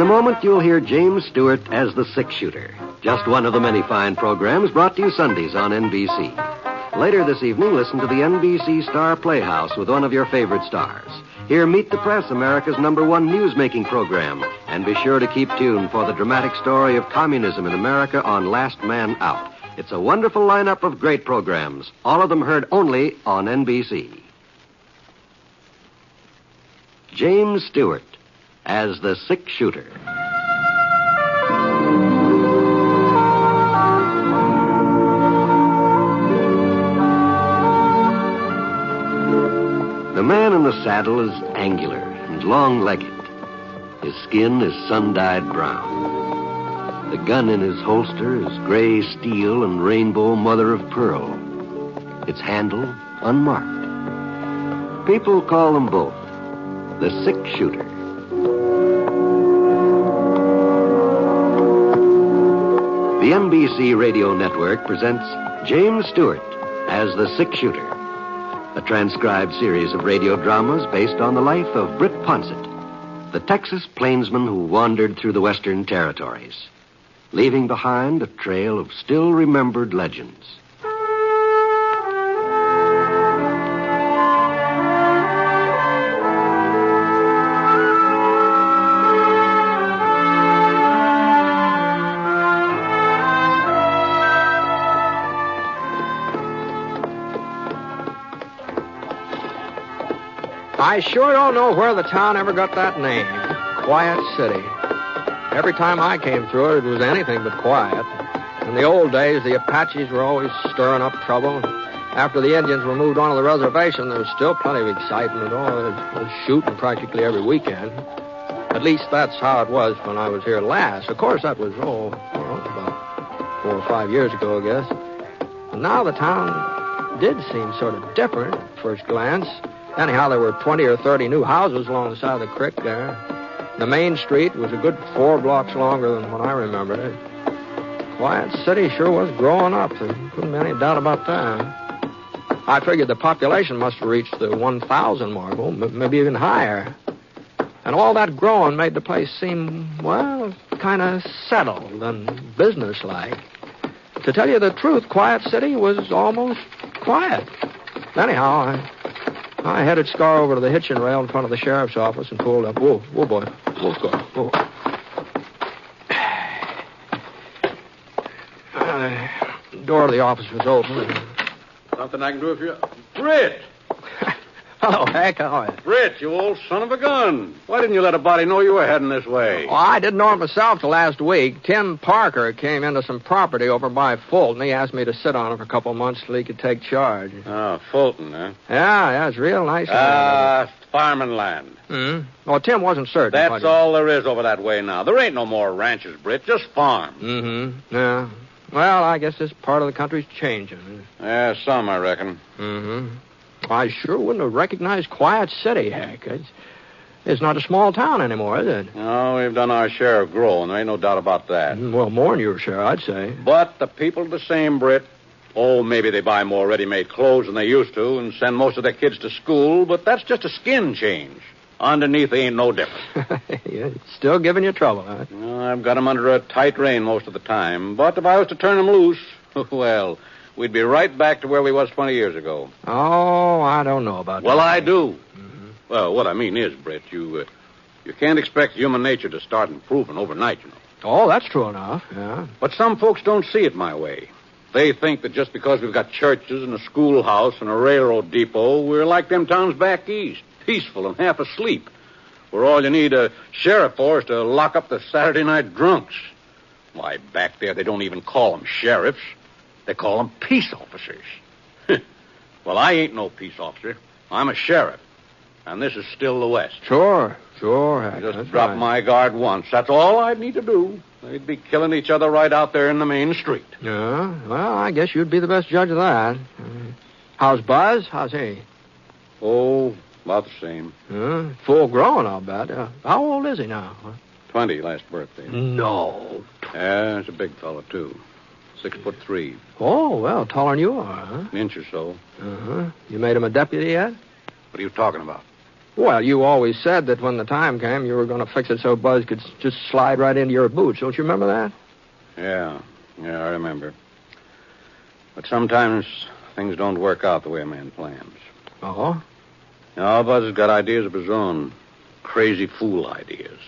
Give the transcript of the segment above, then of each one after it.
moment, you'll hear James Stewart as the six-shooter. Just one of the many fine programs brought to you Sundays on NBC. Later this evening, listen to the NBC Star Playhouse with one of your favorite stars. Hear Meet the Press, America's #1 news-making program. And be sure to keep tuned for the dramatic story of communism in America on Last Man Out. It's a wonderful lineup of great programs, all of them heard only on NBC. James Stewart as the six-shooter. The man in the saddle is angular and long-legged. His skin is sun-dyed brown. The gun in his holster is gray steel and rainbow mother-of-pearl. Its handle unmarked. People call them both the six-shooter. The NBC Radio Network presents James Stewart as the six-shooter, a transcribed series of radio dramas based on the life of Britt Ponset, the Texas plainsman who wandered through the Western Territories, leaving behind a trail of still-remembered legends. I sure don't know where the town ever got that name, Quiet City. Every time I came through it, it was anything but quiet. In the old days, the Apaches were always stirring up trouble. After the Indians were moved onto the reservation, there was still plenty of excitement. There was shooting practically every weekend. At least that's how it was when I was here last. Of course, that was, about 4 or 5 years ago, I guess. And now the town did seem sort of different at first glance. Anyhow, there were 20 or 30 new houses along the side of the creek there. The main street was a good 4 blocks longer than when I remembered it. Quiet City sure was growing up. There couldn't be any doubt about that. I figured the population must have reached the 1,000 mark, maybe even higher. And all that growing made the place seem, well, kind of settled and businesslike. To tell you the truth, Quiet City was almost quiet. Anyhow, I headed Scar over to the hitching rail in front of the sheriff's office and pulled up. Whoa, boy. Whoa, Scar. Whoa. The door of the office was open. Something I can do if you... Britt! Hello, Hank. How are you? Britt, you old son of a gun. Why didn't you let a body know you were heading this way? Well, I didn't know it myself till last week. Tim Parker came into some property over by Fulton. He asked me to sit on it for a couple of months till he could take charge. Oh, Fulton, huh? Yeah, it's real nice. Farming land. Mm-hmm. Well, Tim wasn't certain. That's all there is over that way now. There ain't no more ranches, Britt, just farms. Mm-hmm. Yeah. Well, I guess this part of the country's changing. Yeah, some, I reckon. Mm-hmm. I sure wouldn't have recognized Quiet City, Hank. It's not a small town anymore, is it? No, we've done our share of growing. There ain't no doubt about that. Well, more than your share, I'd say. But the people are the same, Britt. Oh, maybe they buy more ready-made clothes than they used to and send most of their kids to school, but that's just a skin change. Underneath, they ain't no different. Yeah, still giving you trouble, huh? No, I've got them under a tight rein most of the time. But if I was to turn them loose, well, we'd be right back to where we was 20 years ago. Oh, I don't know about that. Well, I do. Mm-hmm. Well, what I mean is, Britt, you can't expect human nature to start improving overnight, you know. Oh, that's true enough, yeah. But some folks don't see it my way. They think that just because we've got churches and a schoolhouse and a railroad depot, we're like them towns back east, peaceful and half asleep, where all you need a sheriff for is to lock up the Saturday night drunks. Why, back there, they don't even call them sheriffs. They call them peace officers. Well, I ain't no peace officer. I'm a sheriff. And this is still the West. Sure. I just dropped my guard once. That's all I'd need to do. They'd be killing each other right out there in the main street. Yeah, well, I guess you'd be the best judge of that. How's Buzz? How's he? Oh, about the same. Full grown, I'll bet. How old is he now? 20 last birthday. No. Yeah, he's a big fellow, too. 6'3". Oh, well, taller than you are, huh? An inch or so. Uh-huh. You made him a deputy yet? What are you talking about? Well, you always said that when the time came, you were going to fix it so Buzz could just slide right into your boots. Don't you remember that? Yeah, I remember. But sometimes things don't work out the way a man plans. Oh? No, Buzz has got ideas of his own. Crazy fool ideas.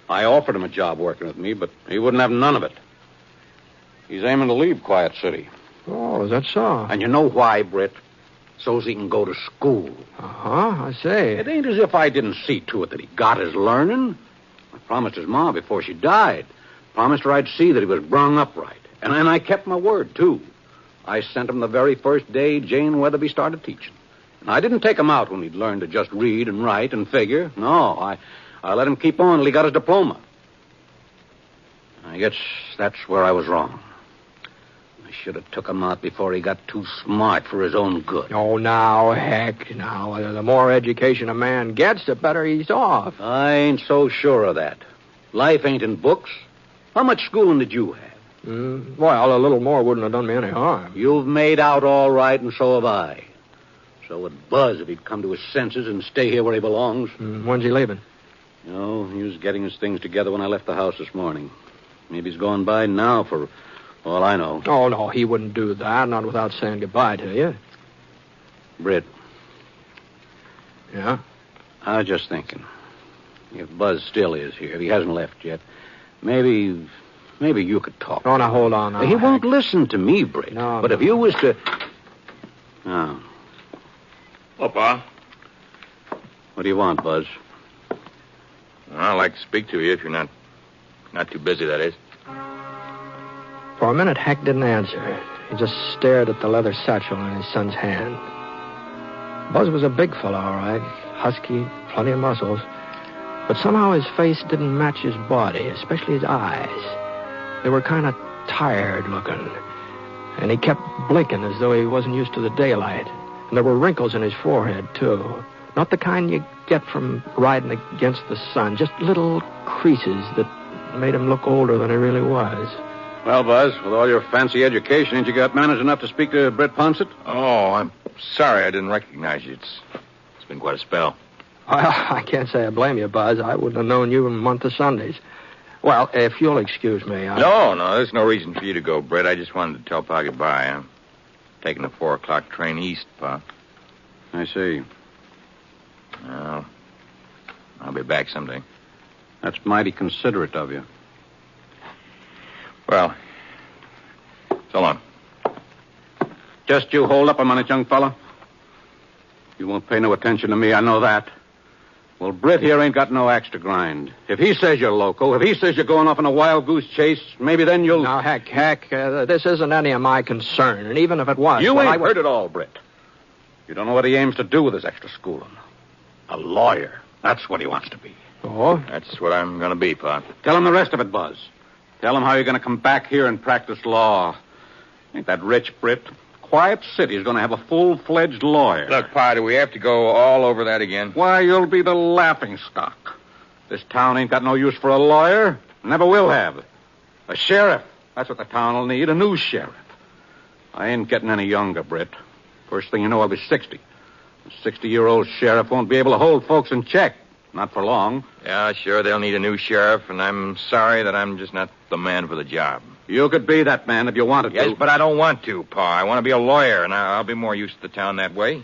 I offered him a job working with me, but he wouldn't have none of it. He's aiming to leave Quiet City. Oh, is that so? And you know why, Britt? So's he can go to school. Uh-huh, I say. It ain't as if I didn't see to it that he got his learning. I promised his ma before she died. Promised her I'd see that he was brung up right. And I kept my word, too. I sent him the very first day Jane Weatherby started teaching. And I didn't take him out when he'd learned to just read and write and figure. No, I let him keep on till he got his diploma. I guess that's where I was wrong. I should have took him out before he got too smart for his own good. Oh, now, heck, now. The more education a man gets, the better he's off. I ain't so sure of that. Life ain't in books. How much schooling did you have? Well, a little more wouldn't have done me any harm. You've made out all right, and so have I. So would Buzz if he'd come to his senses and stay here where he belongs. When's he leaving? You know, he was getting his things together when I left the house this morning. Maybe he's going by now for all I know. Oh, no, he wouldn't do that, not without saying goodbye to you. Britt. Yeah? I was just thinking. If Buzz still is here, if he hasn't left yet, maybe you could talk. Oh, now, hold on. He won't listen to me, Britt. No, but if you was to... Oh. Hello, Pa. What do you want, Buzz? Well, I'd like to speak to you if you're not too busy, that is. For a minute, Heck didn't answer. He just stared at the leather satchel in his son's hand. Buzz was a big fellow, all right. Husky, plenty of muscles. But somehow his face didn't match his body, especially his eyes. They were kind of tired looking. And he kept blinking as though he wasn't used to the daylight. And there were wrinkles in his forehead, too. Not the kind you get from riding against the sun. Just little creases that made him look older than he really was. Well, Buzz, with all your fancy education, ain't you got manners enough to speak to Britt Ponset? Oh, I'm sorry I didn't recognize you. It's been quite a spell. Well, I can't say I blame you, Buzz. I wouldn't have known you in a month of Sundays. Well, if you'll excuse me, No, there's no reason for you to go, Britt. I just wanted to tell Pa goodbye. I'm taking the 4 o'clock train east, Pa. I see. Well, I'll be back someday. That's mighty considerate of you. Well, so long. Just you hold up a minute, young fella. You won't pay no attention to me, I know that. Well, Britt here ain't got no axe to grind. If he says you're loco, if he says you're going off on a wild goose chase, maybe then you'll... Now, Heck, this isn't any of my concern. And even if it was... You ain't heard it all, Britt. You don't know what he aims to do with his extra schooling. A lawyer. That's what he wants to be. Oh? That's what I'm going to be, Pa. Tell him the rest of it, Buzz. Tell him how you're going to come back here and practice law. Ain't that rich, Britt? Quiet City's going to have a full-fledged lawyer. Look, Pa, do we have to go all over that again? Why, you'll be the laughing stock. This town ain't got no use for a lawyer. Never will have. A sheriff. That's what the town will need, a new sheriff. I ain't getting any younger, Britt. First thing you know, I'll be 60. A 60-year-old sheriff won't be able to hold folks in check. Not for long. Yeah, sure, they'll need a new sheriff, and I'm sorry that I'm just not the man for the job. You could be that man if you wanted to. Yes, but I don't want to, Pa. I want to be a lawyer, and I'll be more used to the town that way.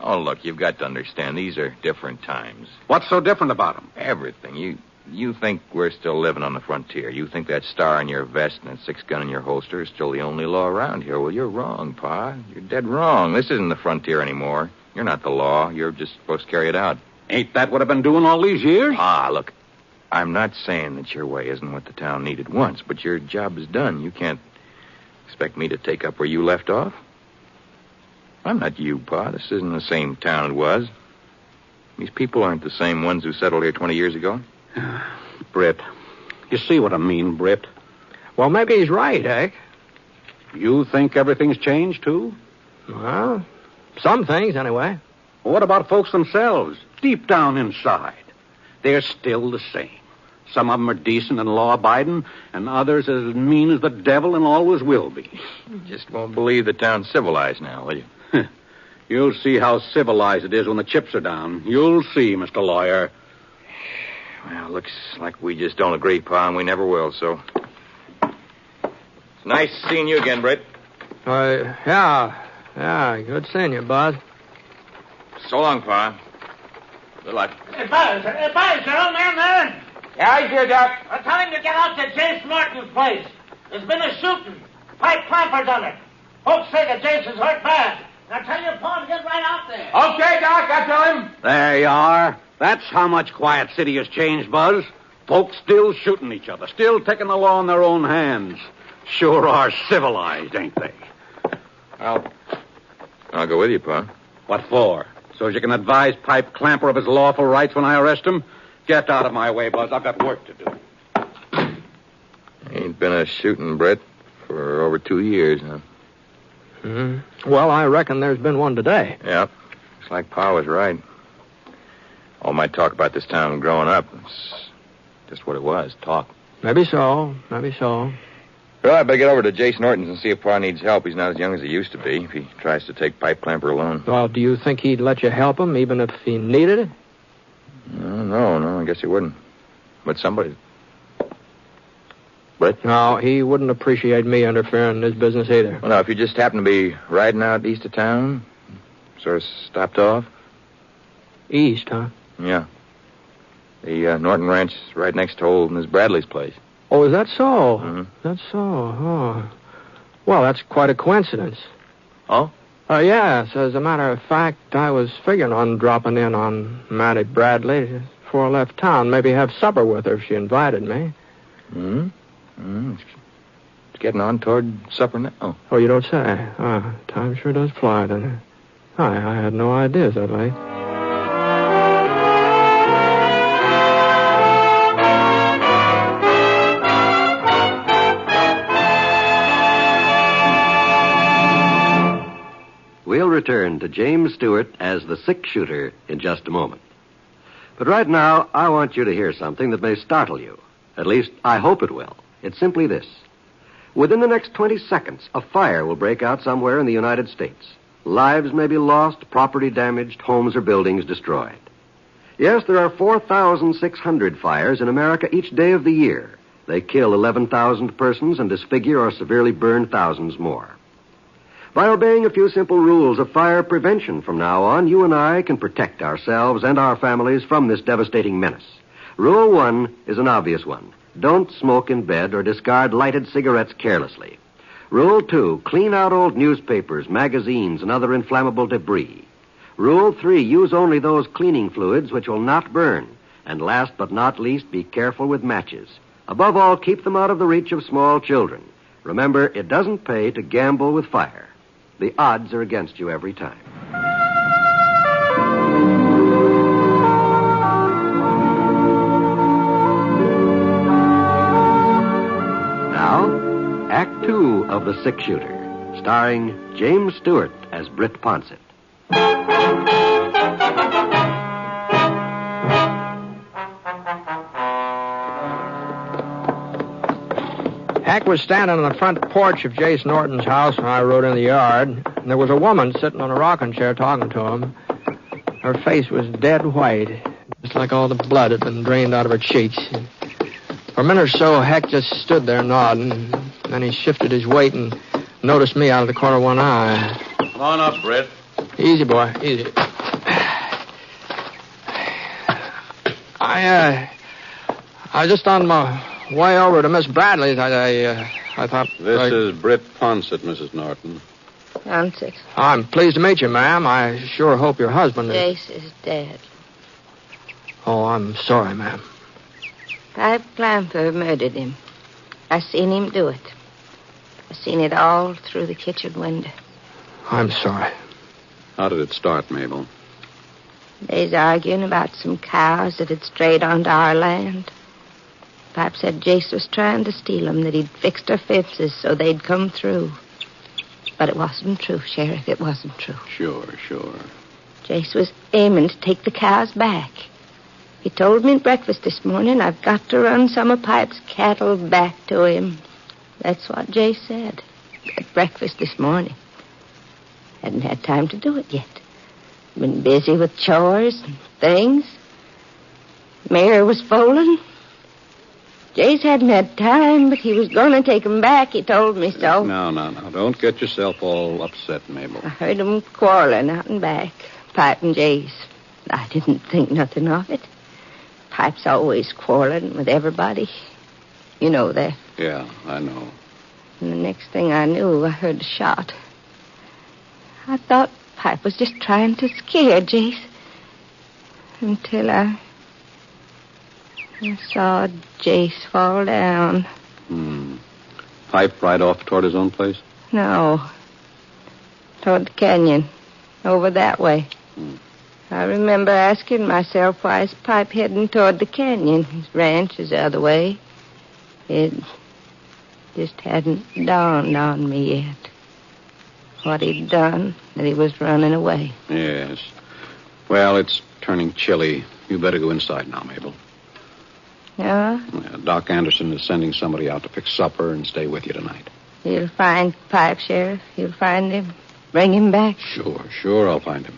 Oh, look, you've got to understand, these are different times. What's so different about them? Everything. You think we're still living on the frontier. You think that star on your vest and that 6-gun in your holster is still the only law around here. Well, you're wrong, Pa. You're dead wrong. This isn't the frontier anymore. You're not the law. You're just supposed to carry it out. Ain't that what I've been doing all these years? Pa, look, I'm not saying that your way isn't what the town needed once, but your job is done. You can't expect me to take up where you left off. I'm not you, Pa. This isn't the same town it was. These people aren't the same ones who settled here 20 years ago. Britt, you see what I mean, Britt? Well, maybe he's right, Heck. You think everything's changed, too? Well, some things, anyway. Well, what about folks themselves, deep down inside? They're still the same. Some of them are decent and law-abiding, and others as mean as the devil and always will be. You just won't believe the town's civilized now, will you? You'll see how civilized it is when the chips are down. You'll see, Mr. Lawyer. Well, looks like we just don't agree, Pa, and we never will, so... It's nice seeing you again, Britt. Yeah, good seeing you, Bud. So long, Pa. Good luck. Hey, Buzz, your old man there? Yeah, he's here, Doc. Well, tell him to get out to James Norton's place. There's been a shooting. Pipe Clamper done it. Folks say that James is hurt bad. Now tell your pa to get right out there. Okay, Doc, I'll tell him. There you are. That's how much Quiet City has changed, Buzz. Folks still shooting each other, still taking the law in their own hands. Sure are civilized, ain't they? I'll go with you, Pa. What for? So as you can advise Pipe Clamper of his lawful rights when I arrest him? Get out of my way, Buzz. I've got work to do. Ain't been a shooting, Britt, for over 2 years now. Well, I reckon there's been one today. Yep. Looks like Pa was right. All my talk about this town growing up, it's just what it was, talk. Maybe so. Well, I better get over to Jace Norton's and see if Pa needs help. He's not as young as he used to be if he tries to take Pipe Clamper alone. Well, do you think he'd let you help him even if he needed it? No, I guess he wouldn't. But somebody... But? No, he wouldn't appreciate me interfering in his business either. Well, now, if you just happen to be riding out east of town, sort of stopped off. East, huh? Yeah. The Norton Ranch is right next to old Miss Bradley's place. Oh, is that so? Mm-hmm. That's so, oh. Well, that's quite a coincidence. Oh? Yes. As a matter of fact, I was figuring on dropping in on Mattie Bradley before I left town. Maybe have supper with her if she invited me. It's getting on toward supper now. Oh, you don't say? Time sure does fly, doesn't it? I had no idea that late. We'll return to James Stewart as the six-shooter in just a moment. But right now, I want you to hear something that may startle you. At least, I hope it will. It's simply this. Within the next 20 seconds, a fire will break out somewhere in the United States. Lives may be lost, property damaged, homes or buildings destroyed. Yes, there are 4,600 fires in America each day of the year. They kill 11,000 persons and disfigure or severely burn thousands more. By obeying a few simple rules of fire prevention from now on, you and I can protect ourselves and our families from this devastating menace. Rule 1 is an obvious one. Don't smoke in bed or discard lighted cigarettes carelessly. Rule 2, clean out old newspapers, magazines, and other inflammable debris. Rule 3, use only those cleaning fluids which will not burn. And last but not least, be careful with matches. Above all, keep them out of the reach of small children. Remember, it doesn't pay to gamble with fire. The odds are against you every time. Now, Act 2 of The Six-Shooter, starring James Stewart as Britt Ponset. Hack was standing on the front porch of Jace Norton's house when I rode in the yard, and there was a woman sitting on a rocking chair talking to him. Her face was dead white, just like all the blood had been drained out of her cheeks. For a minute or so, Hack just stood there nodding, and then he shifted his weight and noticed me out of the corner of one eye. Come on up, Britt. Easy, boy, easy. I was just on my way over to Miss Bradley's. I thought... This is Britt Ponset, Mrs. Norton. Ponset. I'm pleased to meet you, ma'am. I sure hope your husband is... Jace is dead. Oh, I'm sorry, ma'am. Pipe Clamper murdered him. I seen him do it. I seen it all through the kitchen window. I'm sorry. How did it start, Mabel? They's arguing about some cows that had strayed onto our land. Pipe said Jace was trying to steal them, that he'd fixed our fences so they'd come through. But it wasn't true, Sheriff. It wasn't true. Sure. Jace was aiming to take the cows back. He told me at breakfast this morning I've got to run some of Pipe's cattle back to him. That's what Jace said at breakfast this morning. Hadn't had time to do it yet. Been busy with chores and things. Mare was foaling. Jace hadn't had time, but he was going to take 'em back. He told me so. No. Don't get yourself all upset, Mabel. I heard 'em quarreling out and back, Pipe and Jace. I didn't think nothing of it. Pipe's always quarreling with everybody. You know that. Yeah, I know. And the next thing I knew, I heard a shot. I thought Pipe was just trying to scare Jace. Until I saw Jace fall down. Pipe right off toward his own place? No. Toward the canyon. Over that way. I remember asking myself, why is Pipe heading toward the canyon? His ranch is the other way. It just hadn't dawned on me yet. What he'd done, that he was running away. Yes. Well, it's turning chilly. You better go inside now, Mabel. Yeah? Doc Anderson is sending somebody out to fix supper and stay with you tonight. You'll find Pipe, Sheriff. You'll find him. Bring him back. Sure, I'll find him.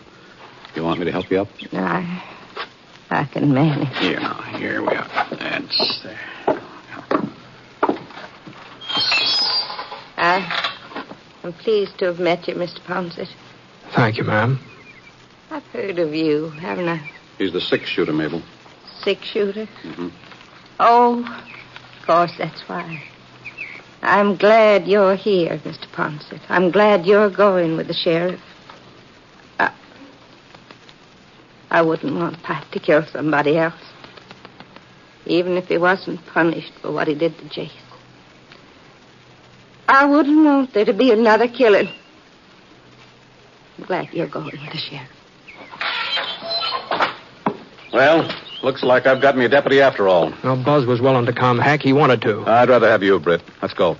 You want me to help you up? I can manage. Here we are. That's there. I'm pleased to have met you, Mr. Ponset. Thank you, ma'am. I've heard of you, haven't I? He's the six-shooter, Mabel. Six-shooter? Mm-hmm. Oh, of course, that's why. I'm glad you're here, Mr. Ponset. I'm glad you're going with the sheriff. I wouldn't want Pipe to kill somebody else. Even if he wasn't punished for what he did to Jace. I wouldn't want there to be another killing. I'm glad you're going with the sheriff. Well, looks like I've got me a deputy after all. Well, Buzz was willing to come. Heck, he wanted to. I'd rather have you, Britt. Let's go.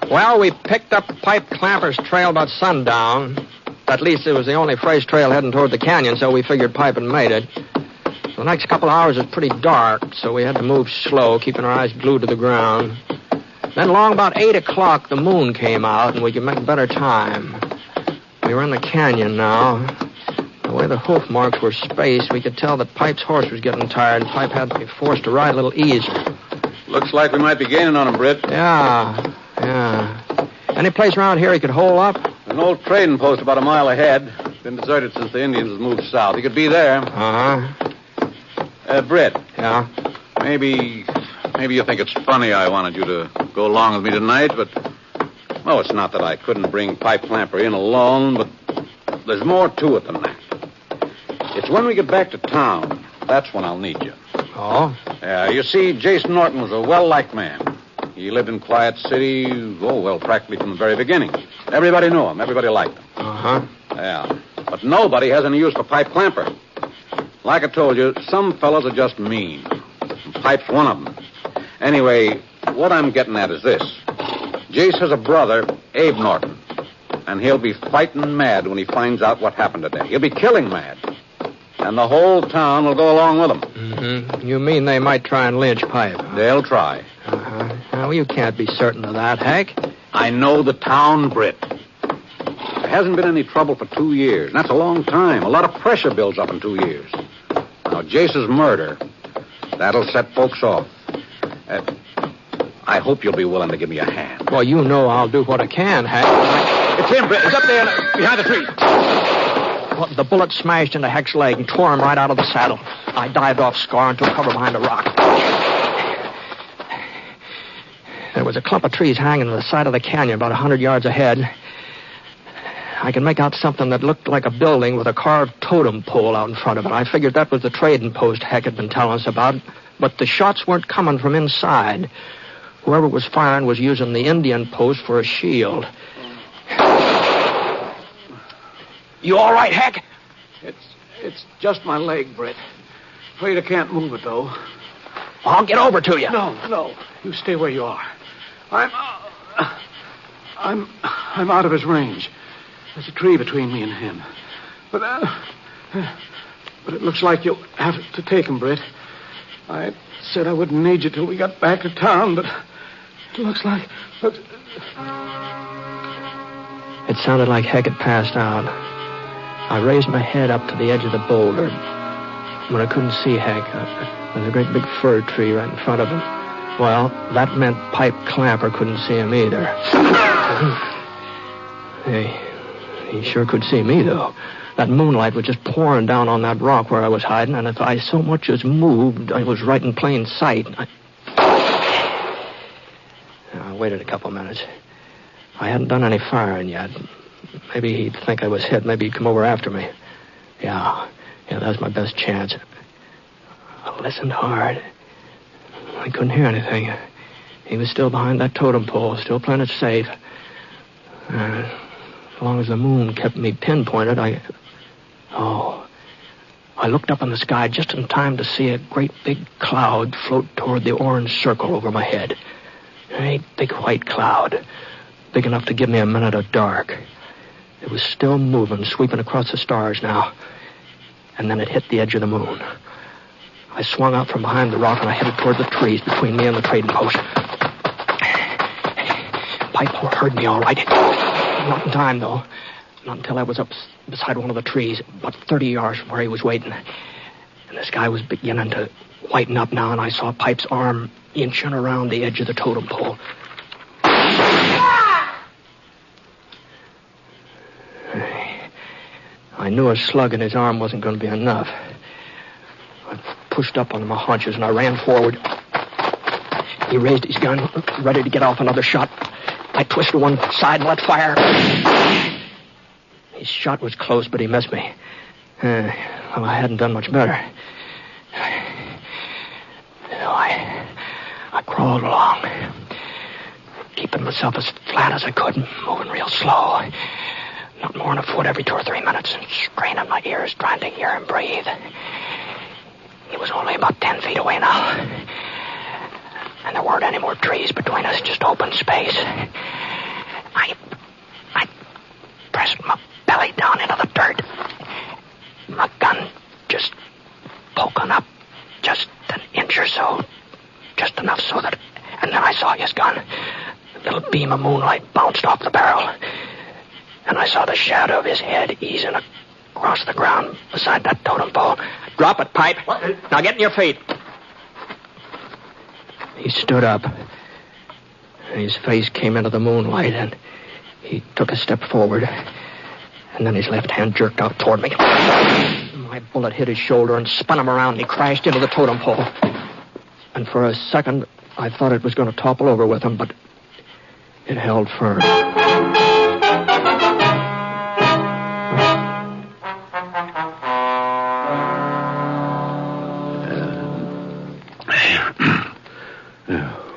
Well, we picked up Pipe Clamper's trail about sundown. At least it was the only fresh trail heading toward the canyon, so we figured Pipe had made it. The next couple of hours was pretty dark, so we had to move slow, keeping our eyes glued to the ground. Then along about 8 o'clock, the moon came out, and we could make better time. We were in the canyon now. The way the hoof marks were spaced, we could tell that Pipe's horse was getting tired, and Pipe had to be forced to ride a little easier. Looks like we might be gaining on him, Britt. Yeah. Any place around here he could hole up? An old trading post about a mile ahead. Been deserted since the Indians moved south. He could be there. Britt. Yeah? Maybe you think it's funny I wanted you to go along with me tonight, but... Oh, it's not that I couldn't bring Pipe Clamper in alone, but there's more to it than that. It's when we get back to town. That's when I'll need you. Oh? Yeah, you see, Jason Norton was a well-liked man. He lived in Quiet City, practically from the very beginning. Everybody knew him. Everybody liked him. Yeah. But nobody has any use for Pipe Clamper. Like I told you, some fellows are just mean. And Pipe's one of them. Anyway, what I'm getting at is this. Jace has a brother, Abe Norton. And he'll be fighting mad when he finds out what happened today. He'll be killing mad. And the whole town will go along with him. Mm-hmm. You mean they might try and lynch Pipe? Huh? They'll try. Well, you can't be certain of that, Hank. I know the town, Britt. There hasn't been any trouble for 2 years. And that's a long time. A lot of pressure builds up in 2 years. Now, Jace's murder, that'll set folks off. I hope you'll be willing to give me a hand. Well, you know I'll do what I can, Hank. It's him, Britt. He's up there behind the tree. Well, the bullet smashed into Heck's leg and tore him right out of the saddle. I dived off Scar and took cover behind a rock. There was a clump of trees hanging to the side of the canyon about 100 yards ahead. I could make out something that looked like a building with a carved totem pole out in front of it. I figured that was the trading post Heck had been telling us about, but the shots weren't coming from inside. Whoever was firing was using the Indian post for a shield. You all right, Heck? It's just my leg, Britt. Afraid I can't move it, though. I'll get over to you. No. You stay where you are. I'm out of his range. There's a tree between me and him. But But it looks like you'll have to take him, Britt. I said I wouldn't need you till we got back to town, but it looks like... It sounded like Heck had passed out. I raised my head up to the edge of the boulder. When I couldn't see Heck, there was a great big fir tree right in front of him. Well, that meant Pipe Clamper couldn't see him either. He sure could see me, though. That moonlight was just pouring down on that rock where I was hiding, and if I so much as moved, I was right in plain sight. I waited a couple minutes. I hadn't done any firing yet. Maybe he'd think I was hit. Maybe he'd come over after me. Yeah, that was my best chance. I listened hard. I couldn't hear anything. He was still behind that totem pole, still playing it safe. As long as the moon kept me pinpointed, I looked up in the sky just in time to see a great big cloud float toward the orange circle over my head. A great big white cloud, big enough to give me a minute of dark. It was still moving, sweeping across the stars now. And then it hit the edge of the moon. I swung out from behind the rock and I headed toward the trees between me and the trading post. Pipe heard me all right. Not in time, though. Not until I was up beside one of the trees, about 30 yards from where he was waiting. And the sky was beginning to whiten up now, and I saw Pipe's arm inching around the edge of the totem pole. I knew a slug in his arm wasn't going to be enough. I pushed up on my haunches, and I ran forward. He raised his gun, ready to get off another shot. I twisted to one side and let fire. His shot was close, but he missed me. Well, I hadn't done much better. I crawled along, keeping myself as flat as I could, moving real slow. Not more than a foot every 2 or 3 minutes, and straining my ears, trying to hear him breathe. He was only about 10 feet away now. And there weren't any more trees between us, just open space. I pressed my belly down into the dirt. My gun just poking up just an inch or so. Just enough so that... And then I saw his gun. A little beam of moonlight bounced off the barrel. And I saw the shadow of his head easing across the ground beside that totem pole. Drop it, Pipe. What? Now get in your feet. He stood up. And his face came into the moonlight, and he took a step forward. And then his left hand jerked out toward me. My bullet hit his shoulder and spun him around, and he crashed into the totem pole. And for a second, I thought it was going to topple over with him, but it held firm.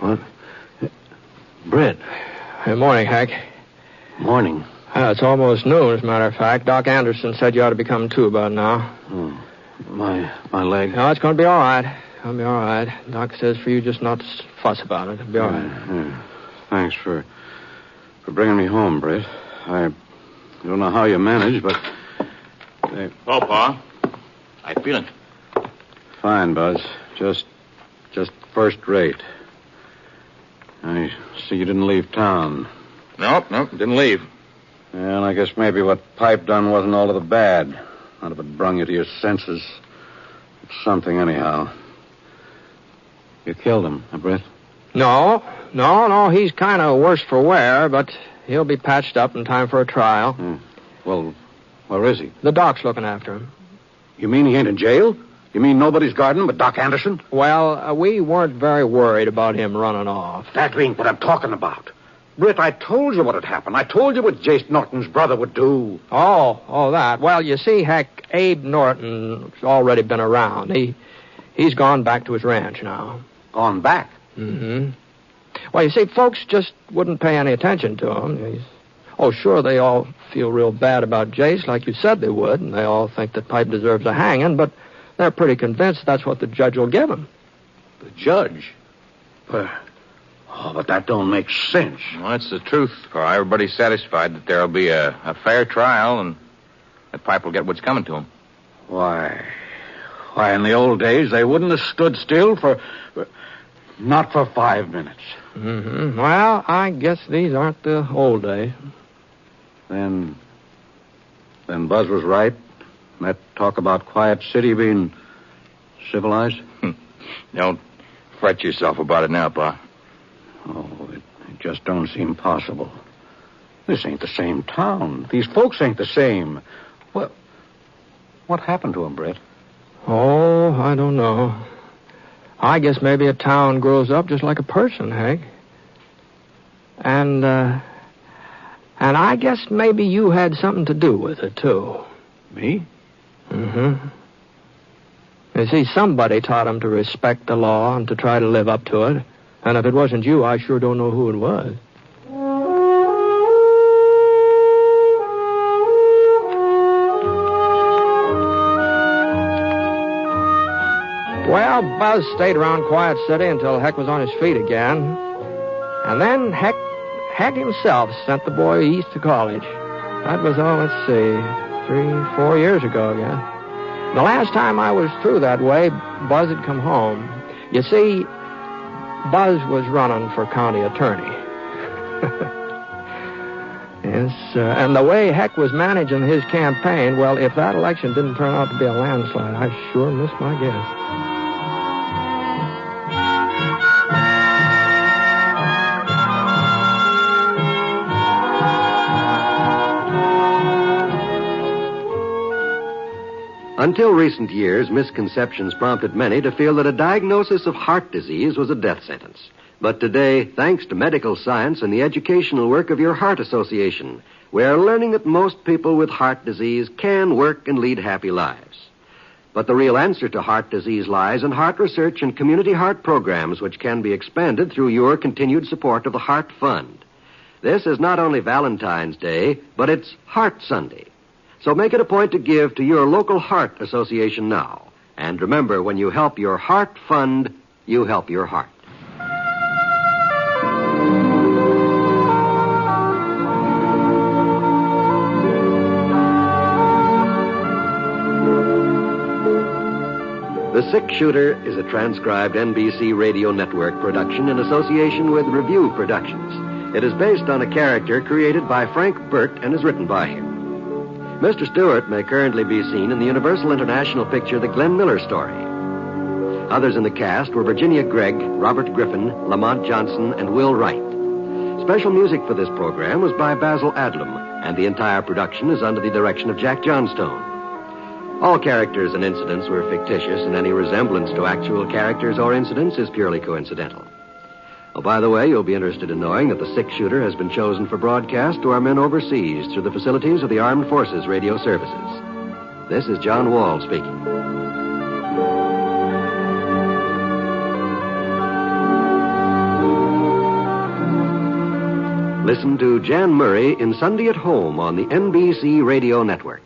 What? Britt. Good morning, Hank. Morning. It's almost noon, as a matter of fact. Doc Anderson said you ought to be coming to about now. Oh, my leg. No, it's going to be all right. It'll be all right. Doc says for you just not to fuss about it. It'll be all right. Yeah. Thanks for bringing me home, Britt. I don't know how you managed, but... Oh, Pa. How you feeling? Fine, Buzz. Just first rate. I see you didn't leave town. Nope, didn't leave. Well, I guess maybe what Pipe done wasn't all of the bad. Not if it brung you to your senses. It's something, anyhow. You killed him, huh, Britt? No. He's kind of worse for wear, but he'll be patched up in time for a trial. Well, where is he? The doc's looking after him. You mean he ain't in jail? You mean nobody's guarding him but Doc Anderson? Well, we weren't very worried about him running off. That ain't what I'm talking about. Britt, I told you what had happened. I told you what Jace Norton's brother would do. Oh, that. Well, you see, Heck, Abe Norton's already been around. He's gone back to his ranch now. Gone back? Mm-hmm. Well, you see, folks just wouldn't pay any attention to him. Sure, they all feel real bad about Jace, like you said they would, and they all think that Pipe deserves a hanging, but they're pretty convinced that's what the judge will give him. The judge? But that don't make sense. Well, that's the truth, Pa. Everybody's satisfied that there'll be a fair trial and that Pipe will get what's coming to him. Why, Why, in the old days, they wouldn't have stood still not for 5 minutes. Mm-hmm. Well, I guess these aren't the old days. Then Buzz was right. That talk about Quiet City being civilized. Don't fret yourself about it now, Pa. Oh, it just don't seem possible. This ain't the same town. These folks ain't the same. What happened to them, Britt? Oh, I don't know. I guess maybe a town grows up just like a person, Hank. And I guess maybe you had something to do with it, too. Me? Mm-hmm. You see, somebody taught him to respect the law and to try to live up to it. And if it wasn't you, I sure don't know who it was. Well, Buzz stayed around Quiet City until Heck was on his feet again. And then Heck himself sent the boy east to college. That was, 3-4 years ago, yeah. The last time I was through that way, Buzz had come home. You see, Buzz was running for county attorney. Yes, and the way Heck was managing his campaign, well, if that election didn't turn out to be a landslide, I sure missed my guess. Until recent years, misconceptions prompted many to feel that a diagnosis of heart disease was a death sentence. But today, thanks to medical science and the educational work of your Heart Association, we are learning that most people with heart disease can work and lead happy lives. But the real answer to heart disease lies in heart research and community heart programs, which can be expanded through your continued support of the Heart Fund. This is not only Valentine's Day, but it's Heart Sunday. So make it a point to give to your local Heart Association now. And remember, when you help your Heart Fund, you help your heart. The Six Shooter is a transcribed NBC Radio Network production in association with Review Productions. It is based on a character created by Frank Burt and is written by him. Mr. Stewart may currently be seen in the Universal International picture The Glenn Miller Story. Others in the cast were Virginia Gregg, Robert Griffin, Lamont Johnson, and Will Wright. Special music for this program was by Basil Adlam, and the entire production is under the direction of Jack Johnstone. All characters and incidents were fictitious, and any resemblance to actual characters or incidents is purely coincidental. Oh, by the way, you'll be interested in knowing that the Six Shooter has been chosen for broadcast to our men overseas through the facilities of the Armed Forces Radio Services. This is John Wall speaking. Listen to Jan Murray in Sunday at Home on the NBC Radio Network.